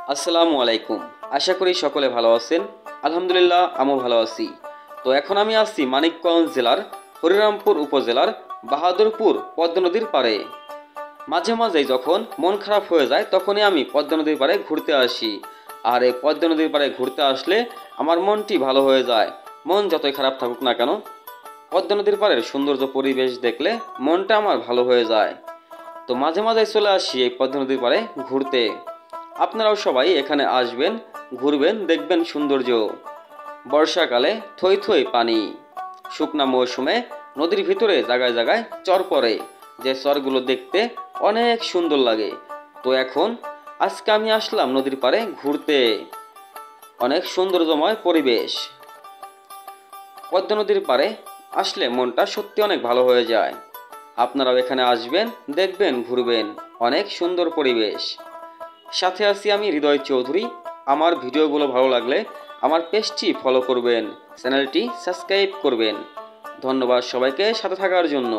আসসালামু আলাইকুম। আশা করি সকলে ভালো আছেন। আলহামদুলিল্লাহ আমিও ভালো আছি। তো এখন আমি আছি মানিকগঞ্জ জেলার হরিরামপুর উপজেলার বাহাদুরপুর পদ্মা নদীর পাড়ে। মাঝে মাঝেই যখন মন খারাপ হয়ে যায় তখনই আমি পদ্মা নদীর পাড়ে ঘুরতে আসি। আর এই পদ্মা নদীর পাড়ে ঘুরতে আসলে আমার মনটি ভালো হয়ে যায়। মন যতই খারাপ থাকুক না কেন, পদ্মা নদীর পাড়ের সৌন্দর্য পরিবেশ দেখলে মনটা আমার ভালো হয়ে যায়। তো মাঝে মাঝে চলে আসি এই পদ্মা নদীর পাড়ে ঘুরতে। আপনারাও সবাই এখানে আসবেন, ঘুরবেন, দেখবেন সৌন্দর্য। বর্ষাকালে থই থই পানি, শুকনা মৌসুমে নদীর ভিতরে জায়গায় জায়গায় চর পড়ে, যে চরগুলো দেখতে অনেক সুন্দর লাগে। তো এখন আজকে আমি আসলাম নদীর পাড়ে ঘুরতে। অনেক সৌন্দর্যময় পরিবেশ। পদ্মা নদীর পাড়ে আসলে মনটা সত্যি অনেক ভালো হয়ে যায়। আপনারাও এখানে আসবেন, দেখবেন, ঘুরবেন। অনেক সুন্দর পরিবেশ। সাথে আছি আমি হৃদয় চৌধুরী। আমার ভিডিওগুলো ভালো লাগলে আমার পেজটি ফলো করবেন, চ্যানেলটি সাবস্ক্রাইব করবেন। ধন্যবাদ সবাইকে সাথে থাকার জন্য।